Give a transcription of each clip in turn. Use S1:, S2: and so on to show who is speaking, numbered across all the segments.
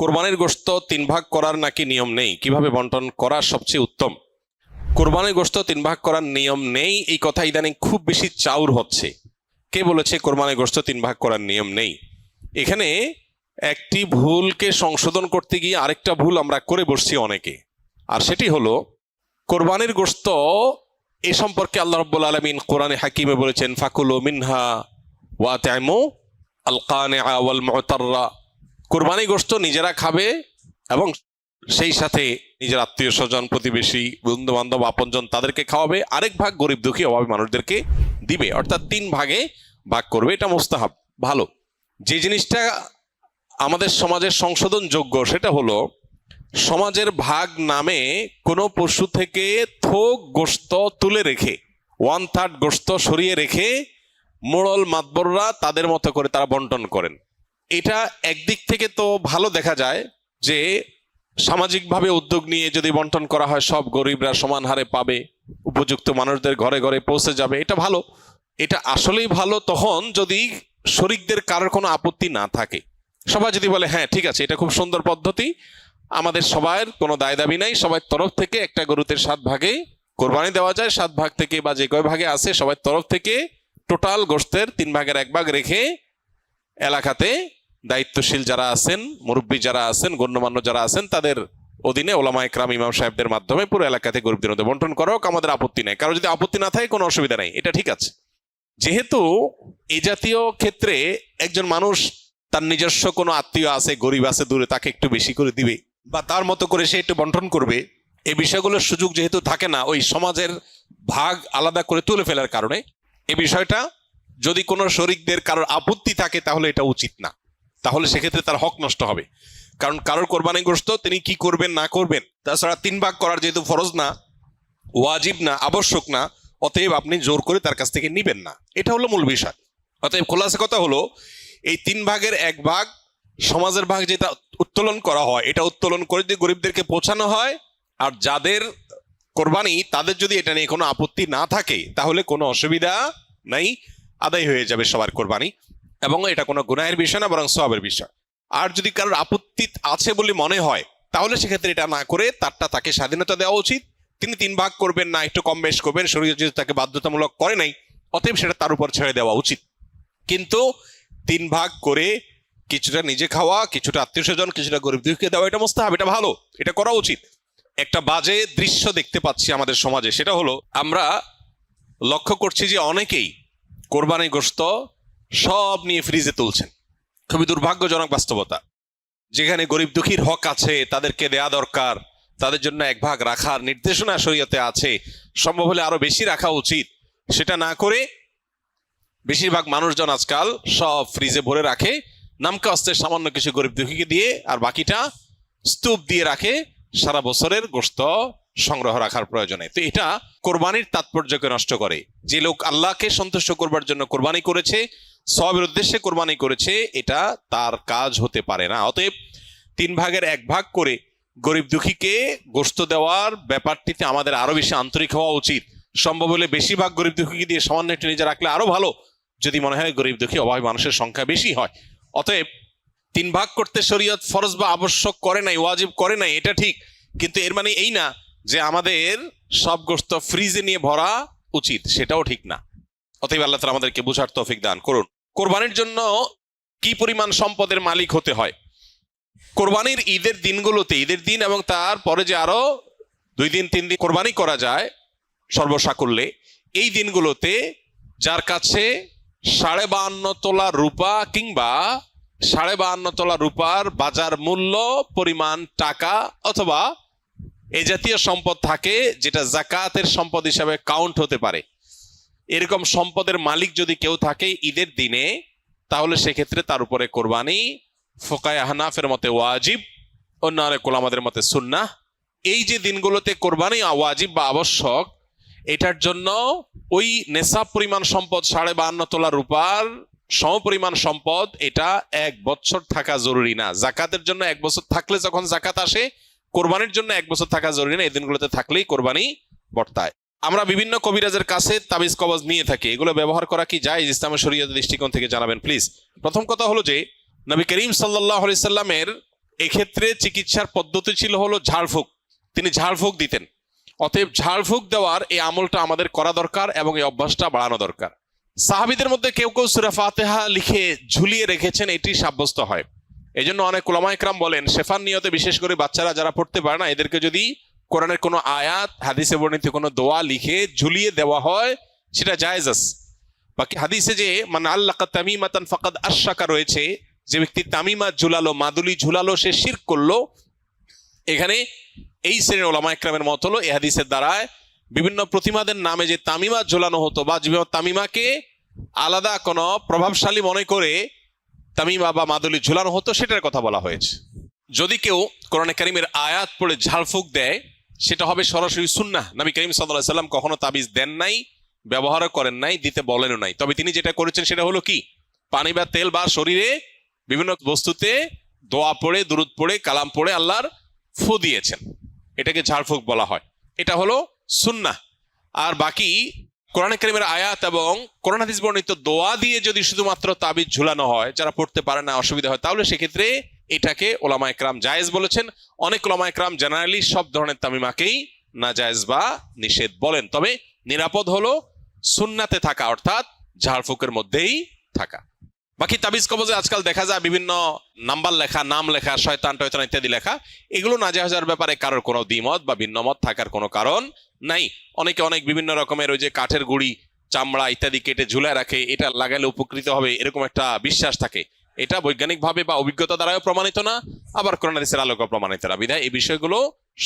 S1: কোরবানির গোশত 3 ভাগ করার নাকি নিয়ম নেই, কিভাবে বন্টন করা সবচেয়ে উত্তম? কোরবানির গোশত 3 ভাগ করার নিয়ম নেই, এই কথা ইদানিং খুব বেশি চাউর হচ্ছে। কে বলেছে কোরবানির গোশত 3 ভাগ করার নিয়ম নেই? এখানে একটি ভুলকে সংশোধন করতে গিয়ে আরেকটা ভুল আমরা করে বসছি অনেকে। আর সেটি হলো, কোরবানির গোশত এ সম্পর্কে আল্লাহ রাব্বুল আলামিন কোরআনে হাকিমে বলেছেন, ফাকুলু মিনহা ওয়া আত'ইমু আল কানিআ ওয়াল মু'তাররা। কোরবানি গোশত নিজেরা খাবে এবং সেই সাথে নিজের আত্মীয় স্বজন, প্রতিবেশী, বন্ধু বান্ধব, আপনজন তাদেরকে খাওয়াবে। আরেক ভাগ গরিব দুঃখী অভাবী মানুষদেরকে দিবে, অর্থাৎ 3 ভাগে ভাগ করবে। এটা মুস্তাহাব, ভালো। যে জিনিসটা আমাদের সমাজের সংশোধনযোগ্য সেটা হলো, সমাজের ভাগ নামে কোনো পশু থেকে থোক গোশত তুলে রেখে 1/3 গোশত সরিয়ে রেখে মোড়ল মাতবররা তাদের মতো করে তারা বন্টন করেন। এটা একদিক থেকে তো ভালো দেখা যায় যে সামাজিকভাবে উদ্যোগ নিয়ে যদি বন্টন করা হয় সব গরিবরা সমান হারে পাবে, উপযুক্ত মানুষদের ঘরে ঘরে পৌঁছে যাবে, এটা ভালো। এটা আসলেই ভালো তখন যদি শরিকদের কারোর কোনো আপত্তি না থাকে। সবাই যদি বলে হ্যাঁ ঠিক আছে, এটা খুব সুন্দর পদ্ধতি, আমাদের সবার কোনো দায় দাবি নাই, সবার তরফ থেকে একটা গরুতে 7 ভাগে কোরবানি দেওয়া যায়, 7 ভাগ থেকে বা যে কয় ভাগে আছে সবার তরফ থেকে টোটাল গোশতের 3 ভাগের 1 ভাগ রেখে এলাকাতে দায়িত্বশীল যারা আছেন, মুরব্বী যারা আছেন, গণ্যমান্য যারা আছেন, তাদের অধীনে ওলামা একরাম, ইমাম সাহেবদের মাধ্যমে পুরো এলাকাতে গরিবদের মধ্যে বন্টন করা হোক, আমাদের আপত্তি নেই। কারো যদি আপত্তি না থাকে কোনো অসুবিধা নাই, এটা ঠিক আছে। যেহেতু এই জাতীয় ক্ষেত্রে একজন মানুষ তার নিজস্ব কোনো আত্মীয় আছে, গরিব আছে দূরে, তাকে একটু বেশি করে দিবে বা তার মতো করে সে একটু বন্টন করবে, এই বিষয়গুলোর সুযোগ যেহেতু থাকে না ওই সমাজের ভাগ আলাদা করে তুলে ফেলার কারণে, এই বিষয়টা যদি কোনো শরিকদের কারোর আপত্তি থাকে তাহলে এটা উচিত না, তাহলে সেক্ষেত্রে তার হক নষ্ট হবে। কারণ কারোর কোরবানি গোশত তিনি কি করবেন না করবেন, তাছাড়া 3 ভাগ করার যেহেতু ফরজ না, ওয়াজিব না, আবশ্যক না, অতএব আপনি জোর করে তার কাছ থেকে নিবেন না, এটা হলো মূল বিষয়। অতএব খোলাসা কথা হলো, এই 3 ভাগের 1 ভাগ সমাজের ভাগ যেটা উত্তোলন করা হয়, এটা উত্তোলন করে যদি গরিবদেরকে পৌঁছানো হয়, আর যাদের কোরবানি তাদের যদি এটা নিয়ে কোনো আপত্তি না থাকে তাহলে কোনো অসুবিধা নাই, আদায় হয়ে যাবে সবার কোরবানি, এবং এটা কোনো গুনাহের বিষয় না, বরং সওয়াবের বিষয়। আর যদি কারোর আপত্তি আছে বলে মনে হয় তাহলে সেক্ষেত্রে এটা না করে তাকে স্বাধীনতা দেওয়া উচিত। তিনি 3 ভাগ করবেন না, একটু কম বেশ করবেন, শরীয়ত যেহেতু তাকে বাধ্যতামূলক করে নাই, অতএব সেটা তার উপর ছেড়ে দেওয়া উচিত। কিন্তু 3 ভাগ করে কিছুটা নিজে খাওয়া, কিছুটা আত্মীয় স্বজন, কিছুটা গরিব দুঃখীকে দেওয়া, এটা মুস্তাহাব, এটা ভালো, এটা করা উচিত। একটা বাজে দৃশ্য দেখতে পাচ্ছি আমাদের সমাজে, সেটা হলো আমরা লক্ষ্য করছি যে অনেকেই কোরবানি গোশত সব নিয়ে ফ্রিজে তুলছেন। খুবই দুর্ভাগ্যজনক বাস্তবতা। যেখানে গরিব দুঃখীর হক আছে, তাদেরকে দেয়া দরকার, তাদের জন্য 1 ভাগ রাখার নির্দেশনা শরীয়তে আছে, সম্ভব হলে আরো বেশি রাখা উচিত, সেটা না করে বেশিরভাগ মানুষজন আজকাল সব ফ্রিজে ভরে রাখে, নামকে অস্তে সামান্য কিছু গরিব দুঃখীকে দিয়ে, আর বাকিটা স্তূপ দিয়ে রাখে সারা বছরের গোশত সংগ্রহ রাখার প্রয়োজনে। তো এটা কোরবানির তাৎপর্যকে নষ্ট করে। যে লোক আল্লাহকে সন্তুষ্ট করবার জন্য কোরবানি করেছে, সওয়াবের উদ্দেশ্যে কোরবানি করেছে, এটা তার কাজ হতে পারে না। অতএব 3 ভাগের 1 ভাগ করে গরিব দুঃখীকে গোশত দেওয়ার ব্যাপারটিতে আমাদের আরো বেশি আন্তরিক হওয়া উচিত। সম্ভব হলে বেশিরভাগ গরিব দুঃখীকে দিয়ে সামান্য একটু নিজে রাখলে আরো ভালো, যদি মনে হয় গরিব দুঃখী অভাবী মানুষের সংখ্যা বেশি হয়। অতএব 3 ভাগ করতে শরীয়ত ফরজ বা আবশ্যক করে নাই, ওয়াজিব করে নাই, এটা ঠিক, কিন্তু এর মানে এই না যে আমাদের সব গোশত ফ্রিজে নিয়ে ভরা উচিত, সেটাও ঠিক না। অতএব আল্লাহ তাআলা আমাদেরকে বুঝার তৌফিক দান করুন। কোরবানির জন্য কি পরিমাণ সম্পদের মালিক হতে হয়? কোরবানির ঈদের দিনগুলোতে, ঈদের দিন এবং তার পরে যে আরো 2 দিন 3 দিন কোরবানি করা যায় সর্বসাকুল্যে, এই দিনগুলোতে যার কাছে 52.5 তোলা রূপা কিংবা 52.5 তোলা রূপার বাজার মূল্য পরিমাণ টাকা অথবা এই জাতীয় সম্পদ থাকে যেটা যাকাতের সম্পদ হিসাবে কাউন্ট হতে পারে, এরকম সম্পদের মালিক যদি কেউ থাকে ঈদের দিনে, তাহলে সেক্ষেত্রে তার উপরে কোরবানি ফুকায়ে হানাফের মতে ওয়াজিব, অন্য অনেক উলামাদের মতে সুন্নাহ। এই যে দিনগুলোতে কোরবানি ওয়াজিব বা আবশ্যক, এটার জন্য ওই নেশাব পরিমাণ সম্পদ 52.5 তোলা রূপার সমপরিমাণ সম্পদ, এটা 1 বছর থাকা জরুরি না। জাকাতের জন্য 1 বছর থাকলে যখন জাকাত আসে, কোরবানির জন্য 1 বছর থাকা জরুরি না, এই দিনগুলোতে থাকলেই কোরবানি বর্তায়। আমরা বিভিন্ন কবিরাজের কাছে তাবিজ কবজ নিয়ে থাকি, এগুলো ব্যবহার করা কি জায়েজ ইসলামের শরীয়তের দৃষ্টিকোণ থেকে জানাবেন প্লিজ। প্রথম কথা হলো যে নবী করিম সাল্লাল্লাহু আলাইহি সাল্লামের এক্ষেত্রে চিকিৎসার পদ্ধতি ছিল হলো ঝাড়ফুঁক, তিনি ঝাড়ফুঁক দিতেন। অতএব ঝাড়ফুঁক দেওয়ার এই আমলটা আমাদের করা দরকার এবং এই অভ্যাসটা বাড়ানো দরকার। সাহাবীদের মধ্যে কেউ কেউ সূরা ফাতিহা লিখে ঝুলিয়ে রেখেছেন, এটি সাব্যস্ত হয়। এই জন্য অনেক উলামা ইকরাম বলেন শেফার নিয়তে বিশেষ করে বাচ্চারা যারা পড়তে পারে না, এদেরকে যদি কোরআনের কোনো আয়াত, হাদিসে বর্ণিত কোনো দোয়া লিখে ঝুলিয়ে দেওয়া হয় সেটা জায়েজ আছে। বাকি হাদিসে যে মান আল্লাকা তামিমাতান ফাকাদ আশরাকা রয়েছে, যে ব্যক্তি তামিমা ঝুলালো, মাদুলি ঝুলালো, সে শিরক করলো। এখানে এই শ্রেণীর উলামা ইকরামের মত হলো এই হাদিসের দ্বারায় বিভিন্ন প্রতিমাদের নামে যে তামিমা ঝোলানো হতো বা তামিমাকে আলাদা কোনো প্রভাবশালী মনে করে তামিমা বা মাদুলি ঝুলানো হতো, সেটার কথা বলা হয়েছে। যদি কেউ কোরআনে কারীমের আয়াত পড়ে ঝাড়ফুঁক দেয়, সেটা হবে সরাসরি সুন্নাহ। নবী করিম সাল্লাল্লাহু আলাইহি সাল্লাম কখনো তাবিজ দেন নাই, ব্যবহারও করেন নাই, দিতে বলেনও নাই। তবে তিনি যেটা করেছেন সেটা হলো কি, পানি বা তেল বা শরীরে বিভিন্ন বস্তুতে দোয়া পড়ে, দুরূদ পড়ে, কালাম পড়ে আল্লাহর ফু দিয়েছেন, এটাকে ঝাড়ফুঁক বলা হয়। এটা হলো সুন্নাহ। আর বাকি কোরআনে কারীমের আয়াত এবং কোরআন হাদিস বর্ণিত দোয়া দিয়ে যদি শুধুমাত্র তাবিজ ঝুলানো হয়, যারা পড়তে পারে না, অসুবিধা হয়, তাহলে সেক্ষেত্রে এটাকে ওলামা ইকরাম জায়েজ বলেছেন। অনেক ওলামা ইকরাম জেনারেলি সব ধরনের তামিমাকেই নাজায়েজ বা নিষেধ বলেন। তবে নিরাপদ হলো সুন্নাতে থাকা, অর্থাৎ ঝাড়ফুঁকের মধ্যেই থাকা। বাকি তাবিজ কবজে আজকাল দেখা যায় বিভিন্ন নাম্বার লেখা, নাম লেখা, শয়তান টয়তান ইত্যাদি লেখা, এগুলো নাজায়েজের ব্যাপারে কারোর কোনো দ্বিমত বা ভিন্নমত থাকার কোনো কারণ নাই। অনেকে অনেক বিভিন্ন রকমের ওই যে কাঠের গুড়ি, চামড়া ইত্যাদি কেটে ঝুলায় রাখে, এটা লাগালে উপকৃত হবে এরকম একটা বিশ্বাস থাকে। এটা বৈজ্ঞানিকভাবে বা অভিজ্ঞতা দ্বারাও প্রমাণিত না, আবার কোরআন হাদিসের আলোকেও প্রমাণিত না। বিধায় এই বিষয়গুলো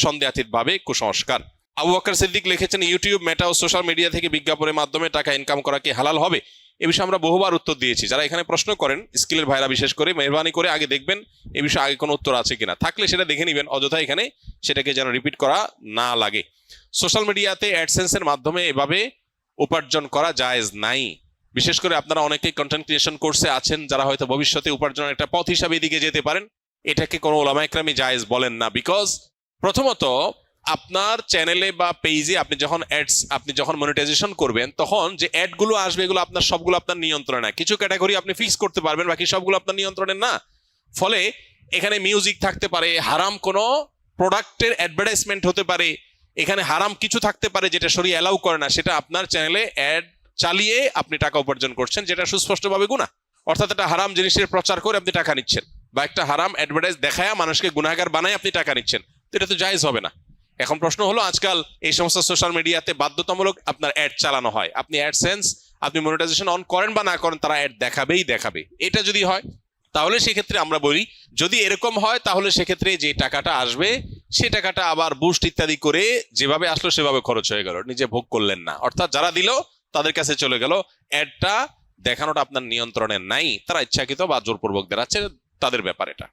S1: সন্দেহাতীত ভাবে কুসংস্কার। আবু বকর সিদ্দিক লিখেছেন, ইউটিউব, মেটা ও সোশ্যাল মিডিয়া থেকে বিজ্ঞাপনের মাধ্যমে টাকা ইনকাম করা কি হালাল হবে? এ বিষয়ে আমরা বহুবার উত্তর দিয়েছি। যারা এখানে প্রশ্ন করেন, স্কিলের ভাইরা বিশেষ করে, মেহরবানি করে আগে দেখবেন এ বিষয়ে আগে কোনো উত্তর আছে কিনা, থাকলে সেটা দেখে নেবেন, অযথা এখানে সেটাকে যেন রিপিট করা না লাগে। সোশ্যাল মিডিয়াতে অ্যাডসেন্সের মাধ্যমে এভাবে উপার্জন করা জায়েজ নাই। বিশেষ করে আপনারা অনেকেই কন্টেন্ট ক্রিয়েশন কোর্সে আছেন, যারা হয়তো ভবিষ্যতে উপার্জনের একটা পথ হিসাবে এদিকে যেতে পারেন। এটাকে কোনো ওলামা ইকরামই জায়েজ বলেন না। বিকজ প্রথমত আপনার চ্যানেলে বা পেজে আপনি যখন মনিটাইজেশন করবেন, তখন যে অ্যাডগুলো আসবে এগুলো আপনার সবগুলো আপনার নিয়ন্ত্রণে না। কিছু ক্যাটাগরি আপনি ফিক্স করতে পারবেন, বাকি সবগুলো আপনার নিয়ন্ত্রণে না। ফলে এখানে মিউজিক থাকতে পারে, হারাম কোনো প্রোডাক্টের অ্যাডভার্টাইজমেন্ট হতে পারে, এখানে হারাম কিছু থাকতে পারে যেটা শরীয়ত অ্যালাউ করে না, সেটা আপনার চ্যানেলে অ্যাড চালিয়ে আপনি টাকা উপার্জন করছেন, যেটা সুস্পষ্টভাবে গুনাহ। অর্থাৎ একটা হারাম জিনিসের প্রচার করে আপনি টাকা নিচ্ছেন, বা একটা হারাম অ্যাডভার্টাইজ দেখায় মানুষকে গুনাহগার বানায় আপনি টাকা নিচ্ছেন, তো এটা তো জায়েজ হবে না। এখন প্রশ্ন হলো, আজকাল এই সমস্ত সোশ্যাল মিডিয়াতে বাধ্যতামূলক আপনার অ্যাড চালানো হয়। আপনি অ্যাডসেন্স, আপনি মনিটাইজেশন অন করেন বা না করেন, তারা অ্যাড দেখাবে। এটা যদি হয় তাহলে সেক্ষেত্রে আমরা বলি, যদি এরকম হয় তাহলে সেক্ষেত্রে যে টাকাটা আসবে সে টাকাটা আবার বুস্ট ইত্যাদি করে যেভাবে আসলো সেভাবে খরচ হয়ে গেল, নিজে ভোগ করলেন না। অর্থাৎ যারা দিল তাদের কাছে চলে গেল, অ্যাডটা দেখানোটা আপনার নিয়ন্ত্রণে নাই, তারা ইচ্ছাকৃত বা জোরপূর্বক দেখাচ্ছে, তাদের ব্যাপার এটা।